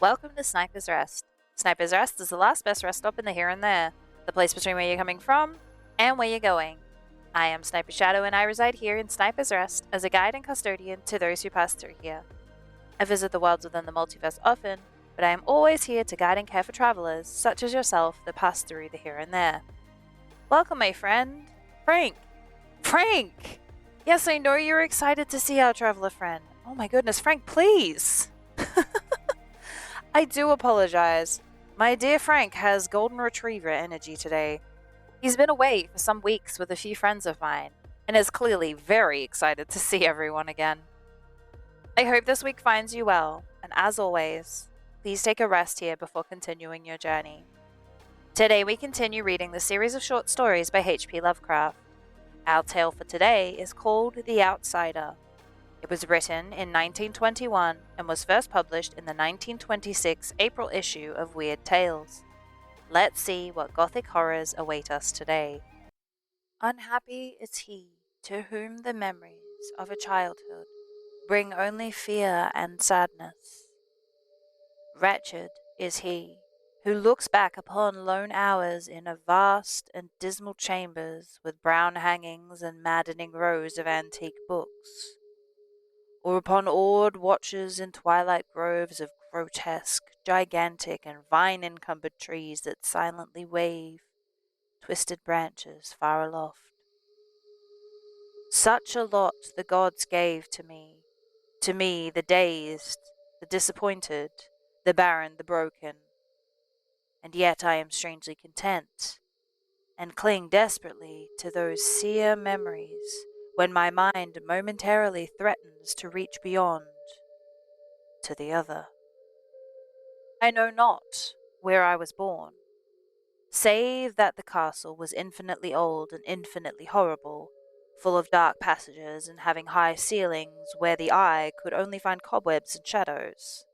Welcome to Sniper's Rest. Sniper's Rest is the last best rest stop in the here and there, the place between where you're coming from and where you're going. I am Sniper Shadow and I reside here in Sniper's Rest as a guide and custodian to those who pass through here. I visit the worlds within the multiverse often, but I am always here to guide and care for travelers, such as yourself, that pass through the here and there. Welcome, my friend, Frank! Frank! Yes, I know you're excited to see our traveler friend. Oh my goodness, Frank, please! I do apologize. My dear Frank has golden retriever energy today. He's been away for some weeks with a few friends of mine, and is clearly very excited to see everyone again. I hope this week finds you well, and as always, please take a rest here before continuing your journey. Today we continue reading the series of short stories by H.P. Lovecraft. Our tale for today is called The Outsider. It was written in 1921 and was first published in the 1926 April issue of Weird Tales. Let's see what gothic horrors await us today. Unhappy is he to whom the memories of a childhood bring only fear and sadness. Wretched is he who looks back upon lone hours in a vast and dismal chambers with brown hangings and maddening rows of antique books, or upon awed watches in twilight groves of grotesque, gigantic, and vine-encumbered trees that silently wave twisted branches far aloft. Such a lot the gods gave to me the dazed, the disappointed, the barren, the broken. And yet I am strangely content, and cling desperately to those sear memories when my mind momentarily threatens to reach beyond to the other. I know not where I was born, save that the castle was infinitely old and infinitely horrible, full of dark passages and having high ceilings where the eye could only find cobwebs and shadows.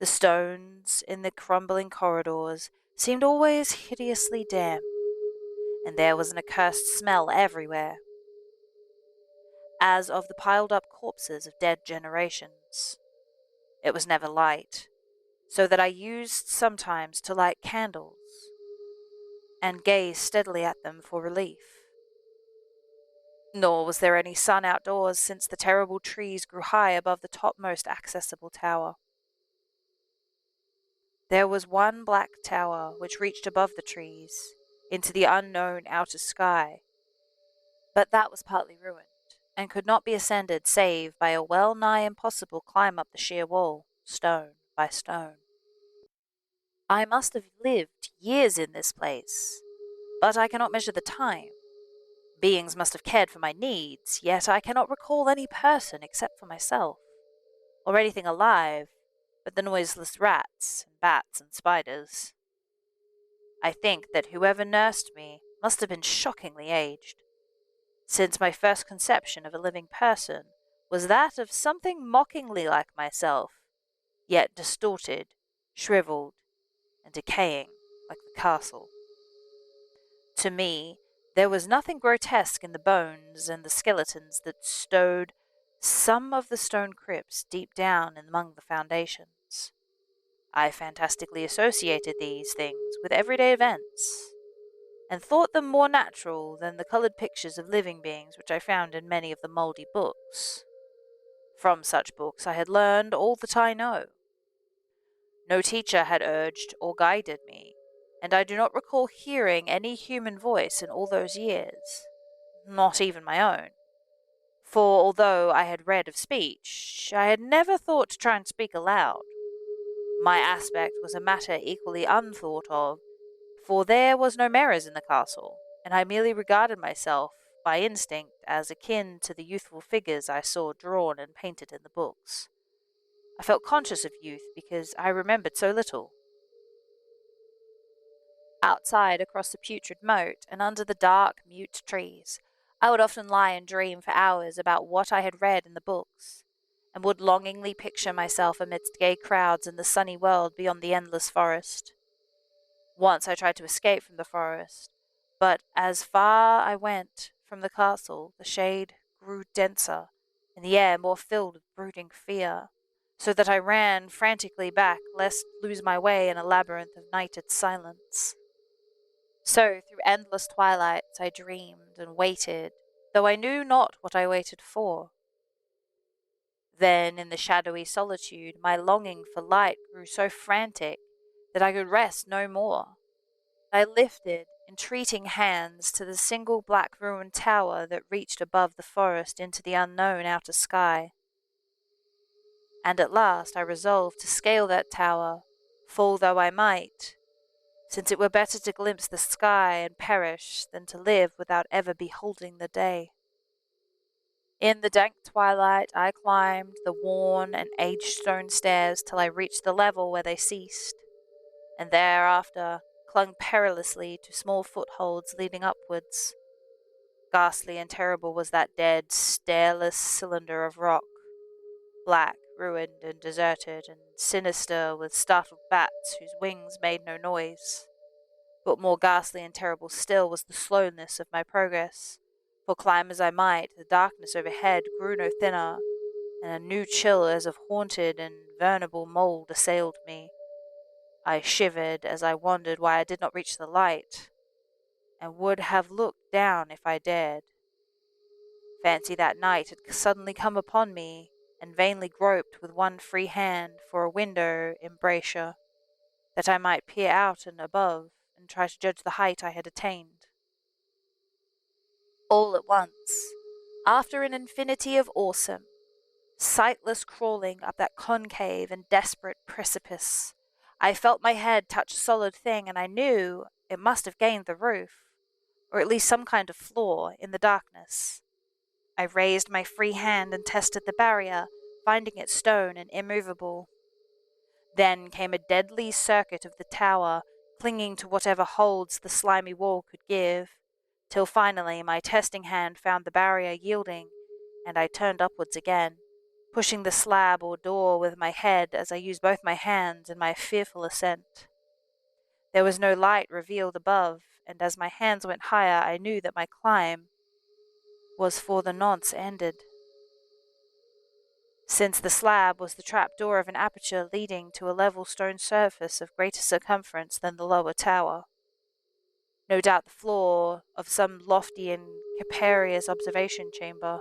The stones in the crumbling corridors seemed always hideously damp, and there was an accursed smell everywhere, as of the piled-up corpses of dead generations. It was never light, so that I used sometimes to light candles and gaze steadily at them for relief. Nor was there any sun outdoors, since the terrible trees grew high above the topmost accessible tower. There was one black tower which reached above the trees into the unknown outer sky, but that was partly ruined, and could not be ascended save by a well-nigh impossible climb up the sheer wall, stone by stone. I must have lived years in this place, but I cannot measure the time. Beings must have cared for my needs, yet I cannot recall any person except for myself, or anything alive but the noiseless rats and bats and spiders. I think that whoever nursed me must have been shockingly aged, since my first conception of a living person was that of something mockingly like myself, yet distorted, shriveled, and decaying like the castle. To me, there was nothing grotesque in the bones and the skeletons that stowed some of the stone crypts deep down among the foundations. I fantastically associated these things with everyday events, and thought them more natural than the colored pictures of living beings which I found in many of the moldy books. From such books I had learned all that I know. No teacher had urged or guided me, and I do not recall hearing any human voice in all those years, not even my own. For although I had read of speech, I had never thought to try and speak aloud. My aspect was a matter equally unthought of, for there was no mirrors in the castle, and I merely regarded myself by instinct as akin to the youthful figures I saw drawn and painted in the books. I felt conscious of youth because I remembered so little. Outside, across the putrid moat, and under the dark, mute trees, I would often lie and dream for hours about what I had read in the books, and would longingly picture myself amidst gay crowds in the sunny world beyond the endless forest. Once I tried to escape from the forest, but as far I went from the castle, the shade grew denser, and the air more filled with brooding fear. so that I ran frantically back lest lose my way in a labyrinth of nighted silence. So through endless twilights I dreamed and waited, though I knew not what I waited for. Then in the shadowy solitude my longing for light grew so frantic that I could rest no more. I lifted entreating hands to the single black ruined tower that reached above the forest into the unknown outer sky. And at last I resolved to scale that tower, fall though I might, since it were better to glimpse the sky and perish than to live without ever beholding the day. In the dank twilight I climbed the worn and aged stone stairs till I reached the level where they ceased, and thereafter clung perilously to small footholds leading upwards. Ghastly and terrible was that dead, stairless cylinder of rock, black, ruined, and deserted, and sinister with startled bats whose wings made no noise. But more ghastly and terrible still was the slowness of my progress, for climb as I might, the darkness overhead grew no thinner, and a new chill as of haunted and venerable mould assailed me. I shivered as I wondered why I did not reach the light, and would have looked down if I dared. Fancy that night had suddenly come upon me, and vainly groped with one free hand for a window embrasure, that I might peer out and above, and try to judge the height I had attained. All at once, after an infinity of awesome, sightless crawling up that concave and desperate precipice, I felt my head touch a solid thing, and I knew it must have gained the roof, or at least some kind of floor, in the darkness. I raised my free hand and tested the barrier, finding it stone and immovable. Then came a deadly circuit of the tower, clinging to whatever holds the slimy wall could give, till finally my testing hand found the barrier yielding, and I turned upwards again, pushing the slab or door with my head as I used both my hands in my fearful ascent. There was no light revealed above, and as my hands went higher I knew that my climb was for the nonce ended, since the slab was the trap-door of an aperture leading to a level stone surface of greater circumference than the lower tower. No doubt the floor of some lofty and capacious observation chamber.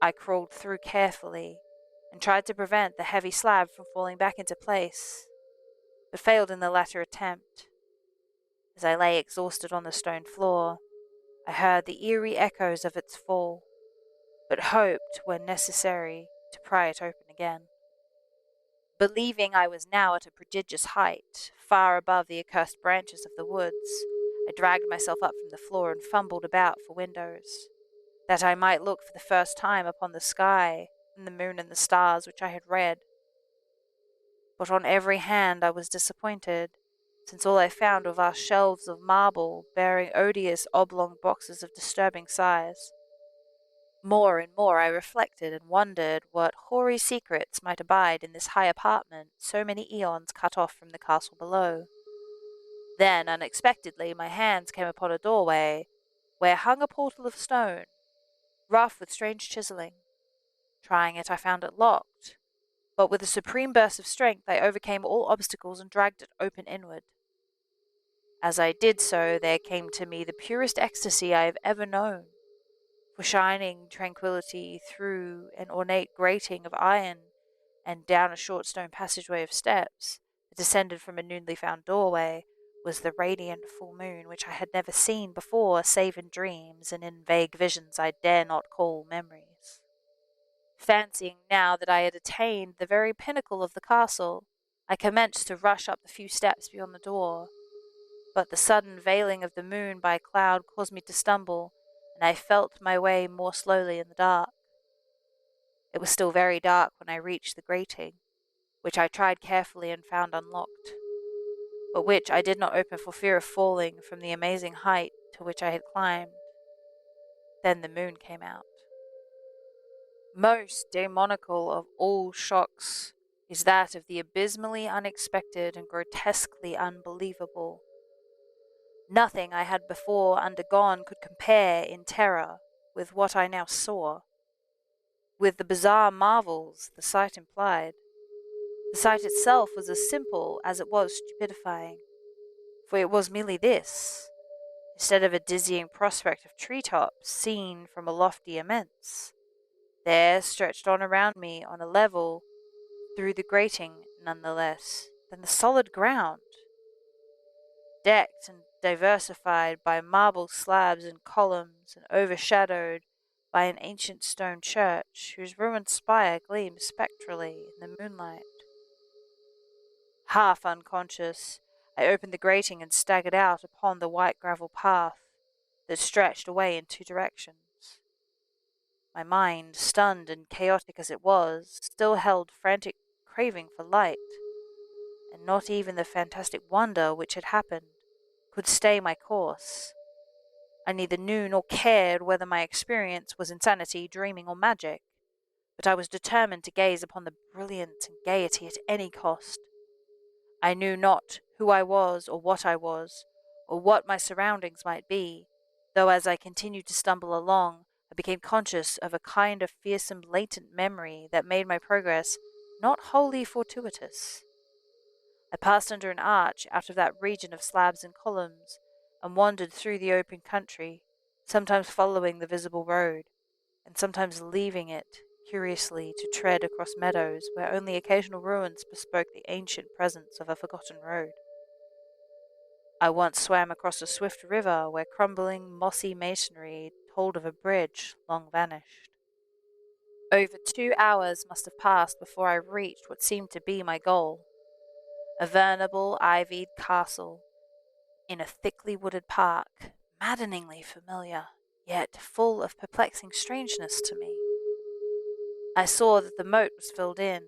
I crawled through carefully, and tried to prevent the heavy slab from falling back into place, but failed in the latter attempt. As I lay exhausted on the stone floor, I heard the eerie echoes of its fall, but hoped, when necessary, to pry it open again. Believing I was now at a prodigious height, far above the accursed branches of the woods, I dragged myself up from the floor and fumbled about for windows, that I might look for the first time upon the sky and the moon and the stars which I had read. But on every hand I was disappointed, since all I found were vast shelves of marble bearing odious oblong boxes of disturbing size. More and more I reflected and wondered what hoary secrets might abide in this high apartment so many eons cut off from the castle below. Then, unexpectedly, my hands came upon a doorway, where hung a portal of stone, rough with strange chiselling. Trying it, I found it locked, but with a supreme burst of strength I overcame all obstacles and dragged it open inward. As I did so, there came to me the purest ecstasy I have ever known, for shining tranquillity through an ornate grating of iron and down a short stone passageway of steps that descended from a newly found doorway was the radiant full moon, which I had never seen before save in dreams and in vague visions I dare not call memories. Fancying now that I had attained the very pinnacle of the castle, I commenced to rush up the few steps beyond the door, but the sudden veiling of the moon by a cloud caused me to stumble, and I felt my way more slowly in the dark. It was still very dark when I reached the grating, which I tried carefully and found unlocked, but which I did not open for fear of falling from the amazing height to which I had climbed. Then the moon came out. Most demoniacal of all shocks is that of the abysmally unexpected and grotesquely unbelievable. Nothing I had before undergone could compare in terror with what I now saw. with the bizarre marvels the sight implied. The sight itself was as simple as it was stupefying, for it was merely this: instead of a dizzying prospect of treetops seen from a lofty immense, there stretched on around me on a level, through the grating none the less, than the solid ground, decked and diversified by marble slabs and columns, and overshadowed by an ancient stone church whose ruined spire gleamed spectrally in the moonlight. Half unconscious, I opened the grating and staggered out upon the white gravel path that stretched away in two directions. My mind, stunned and chaotic as it was, still held frantic craving for light, and not even the fantastic wonder which had happened could stay my course. I neither knew nor cared whether my experience was insanity, dreaming, or magic, but I was determined to gaze upon the brilliance and gaiety at any cost. I knew not who I was, or what my surroundings might be, though as I continued to stumble along, I became conscious of a kind of fearsome latent memory that made my progress not wholly fortuitous. I passed under an arch out of that region of slabs and columns, and wandered through the open country, sometimes following the visible road, and sometimes leaving it curiously to tread across meadows where only occasional ruins bespoke the ancient presence of a forgotten road. I once swam across a swift river where crumbling, mossy masonry told of a bridge long vanished. Over 2 hours must have passed before I reached what seemed to be my goal, a venerable ivied castle in a thickly wooded park, maddeningly familiar, yet full of perplexing strangeness to me. I saw that the moat was filled in,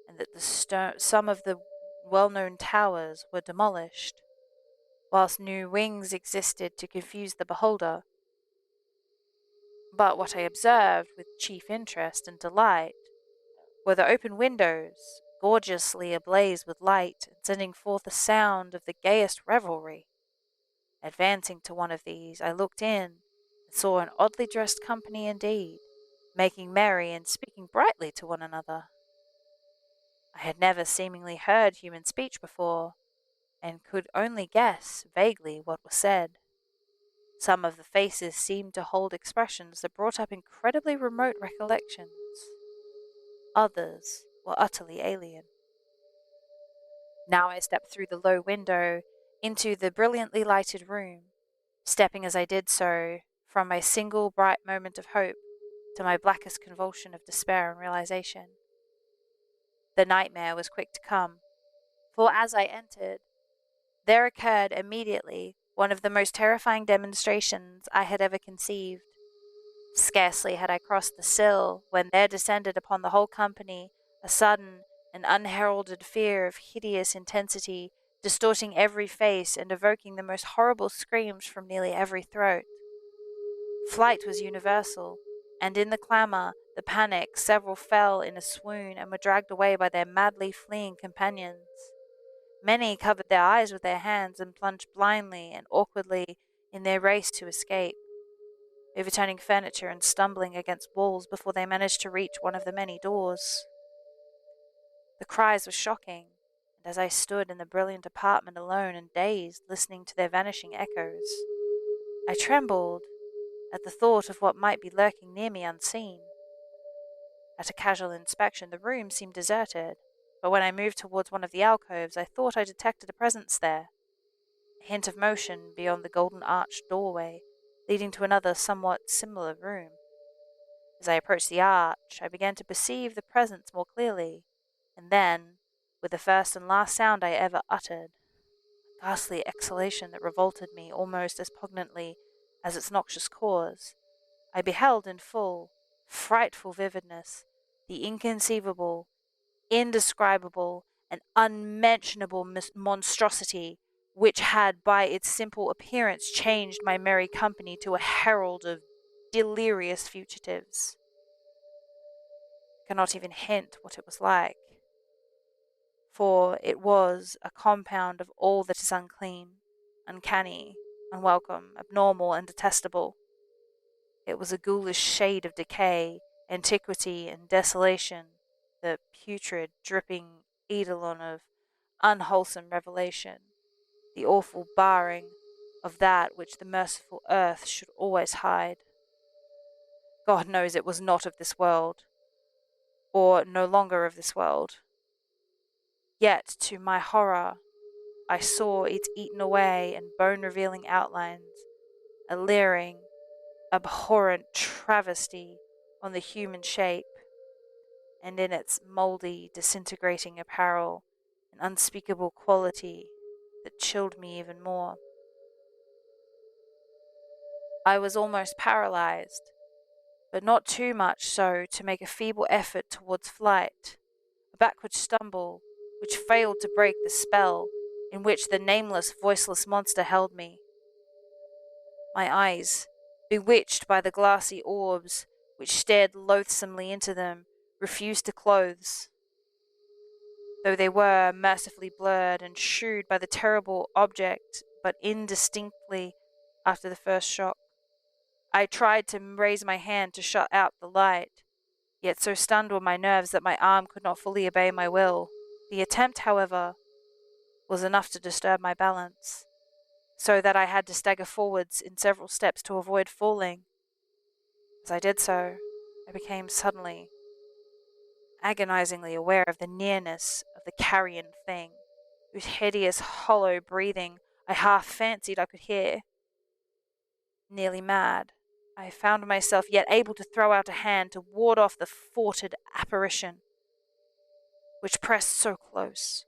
and that some of the well-known towers were demolished, whilst new wings existed to confuse the beholder. But what I observed with chief interest and delight were the open windows, gorgeously ablaze with light, and sending forth a sound of the gayest revelry. Advancing to one of these, I looked in, and saw an oddly dressed company indeed, making merry and speaking brightly to one another. I had never seemingly heard human speech before, and could only guess vaguely what was said. Some of the faces seemed to hold expressions that brought up incredibly remote recollections. Others were utterly alien. Now I stepped through the low window into the brilliantly lighted room, stepping as I did so from my single bright moment of hope to my blackest convulsion of despair and realization. The nightmare was quick to come, for as I entered, there occurred immediately one of the most terrifying demonstrations I had ever conceived. Scarcely had I crossed the sill when there descended upon the whole company a sudden and unheralded fear of hideous intensity, distorting every face and evoking the most horrible screams from nearly every throat. Flight was universal, and in the clamour, the panic, several fell in a swoon and were dragged away by their madly fleeing companions. Many covered their eyes with their hands and plunged blindly and awkwardly in their race to escape, overturning furniture and stumbling against walls before they managed to reach one of the many doors. The cries were shocking, and as I stood in the brilliant apartment alone and dazed, listening to their vanishing echoes, I trembled at the thought of what might be lurking near me unseen. At a casual inspection, the room seemed deserted, but when I moved towards one of the alcoves, I thought I detected a presence there, a hint of motion beyond the golden arched doorway, leading to another somewhat similar room. As I approached the arch, I began to perceive the presence more clearly, and then, with the first and last sound I ever uttered, a ghastly exhalation that revolted me almost as poignantly as its noxious cause, I beheld in full, frightful vividness the inconceivable, indescribable, and unmentionable monstrosity which had by its simple appearance changed my merry company to a herald of delirious fugitives. I cannot even hint what it was like, for it was a compound of all that is unclean, uncanny, unwelcome, abnormal, and detestable. It was a ghoulish shade of decay, antiquity and desolation, the putrid, dripping eidolon of unwholesome revelation, the awful barring of that which the merciful earth should always hide. God knows it was not of this world, or no longer of this world. Yet, to my horror, I saw its eaten away and bone-revealing outlines, a leering, abhorrent travesty on the human shape, and in its mouldy, disintegrating apparel, an unspeakable quality that chilled me even more. I was almost paralyzed, but not too much so to make a feeble effort towards flight, a backward stumble which failed to break the spell in which the nameless, voiceless monster held me. My eyes, bewitched by the glassy orbs which stared loathsomely into them, refused to close, though they were mercifully blurred and shrewd by the terrible object but indistinctly after the first shock. I tried to raise my hand to shut out the light, yet so stunned were my nerves that my arm could not fully obey my will. The attempt, however, was enough to disturb my balance, so that I had to stagger forwards in several steps to avoid falling. As I did so, I became suddenly, agonizingly aware of the nearness of the carrion thing, whose hideous, hollow breathing I half fancied I could hear. Nearly mad, I found myself yet able to throw out a hand to ward off the thwarted apparition, which pressed so close,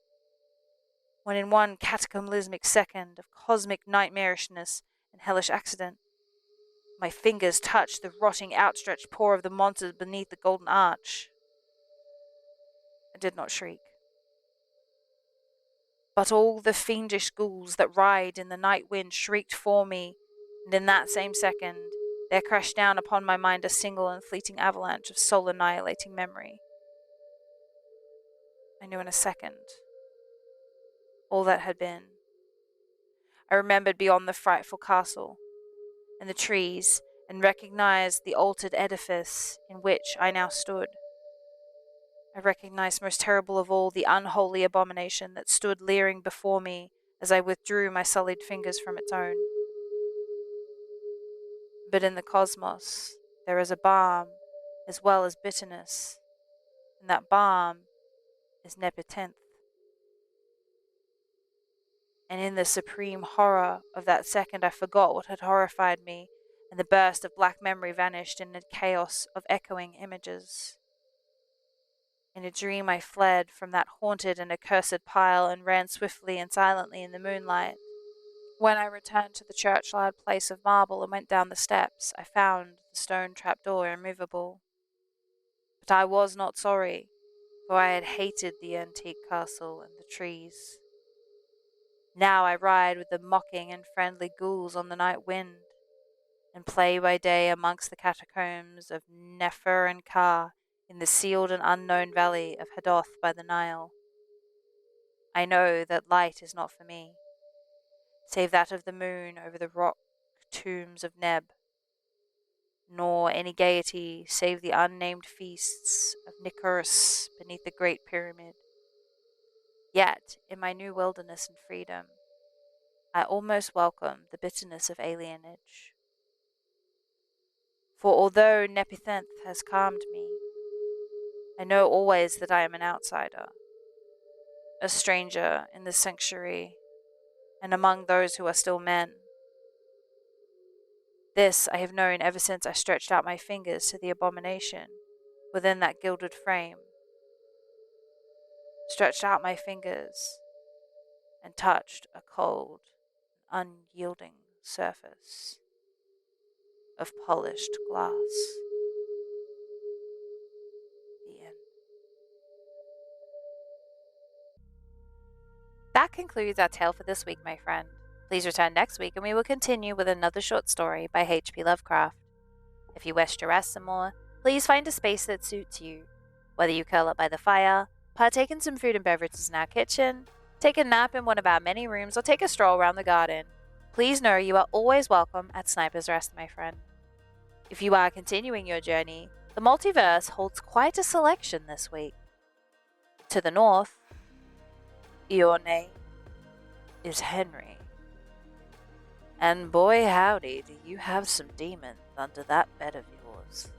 when in one cataclysmic second of cosmic nightmarishness and hellish accident, my fingers touched the rotting outstretched paw of the monster beneath the golden arch. I did not shriek, but all the fiendish ghouls that ride in the night wind shrieked for me, and in that same second there crashed down upon my mind a single and fleeting avalanche of soul-annihilating memory. I knew in a second all that had been. I remembered beyond the frightful castle and the trees, and recognized the altered edifice in which I now stood. I recognized, most terrible of all, the unholy abomination that stood leering before me as I withdrew my sullied fingers from its own. But in the cosmos there is a balm as well as bitterness, and that balm is Nepetenth. And in the supreme horror of that second I forgot what had horrified me, and the burst of black memory vanished in a chaos of echoing images. In a dream I fled from that haunted and accursed pile and ran swiftly and silently in the moonlight. When I returned to the churchyard place of marble and went down the steps, I found the stone trapdoor immovable. But I was not sorry, for I had hated the antique castle and the trees. Now I ride with the mocking and friendly ghouls on the night wind, and play by day amongst the catacombs of Nefer and Ka in the sealed and unknown valley of Hadoth by the Nile. I know that light is not for me, save that of the moon over the rock tombs of Neb, nor any gaiety save the unnamed feasts of Nicaros beneath the Great Pyramid. Yet, in my new wilderness and freedom, I almost welcome the bitterness of alienage. For although Nepetenth has calmed me, I know always that I am an outsider, a stranger in this sanctuary, and among those who are still men. This I have known ever since I stretched out my fingers to the abomination within that gilded frame, stretched out my fingers and touched a cold, unyielding surface of polished glass. The end. That concludes our tale for this week, my friend. Please return next week and we will continue with another short story by H.P. Lovecraft. If you wish to rest some more, please find a space that suits you. Whether you curl up by the fire, partake in some food and beverages in our kitchen, take a nap in one of our many rooms, or take a stroll around the garden, please know you are always welcome at Sniper's Rest, my friend. If you are continuing your journey, The multiverse holds quite a selection this week. To the north, your name is Henry. And boy howdy, do you have some demons under that bed of yours.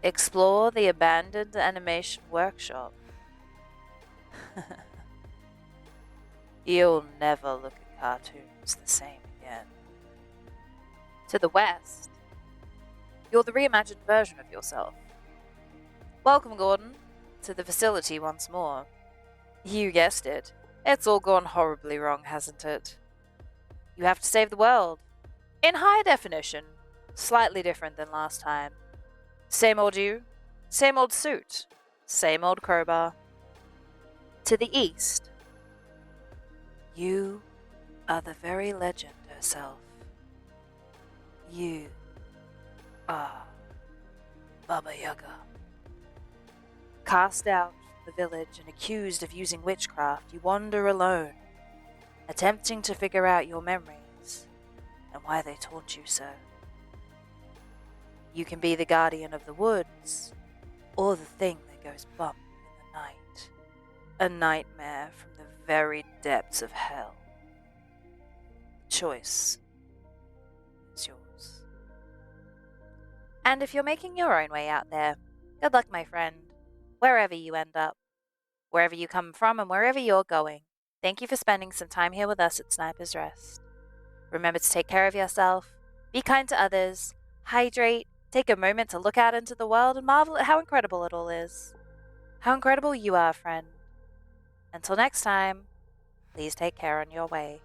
Explore the abandoned animation workshop. You'll never look at cartoons the same again. To the west, you're the reimagined version of yourself. Welcome, Gordon, to the facility once more. You guessed it. It's all gone horribly wrong, hasn't it? You have to save the world. In high definition. Slightly different than last time. Same old you, same old suit, same old crowbar. To the east, you are the very legend herself. You are Baba Yaga. Cast out from the village and accused of using witchcraft, you wander alone, attempting to figure out your memories and why they taught you so. You can be the guardian of the woods, or the thing that goes bump in the night. A nightmare from the very depths of hell. The choice is yours. And if you're making your own way out there, good luck, my friend, wherever you end up, wherever you come from and wherever you're going. Thank you for spending some time here with us at Sniper's Rest. Remember to take care of yourself, be kind to others, hydrate, take a moment to look out into the world and marvel at how incredible it all is. How incredible you are, friend. Until next time, please take care on your way.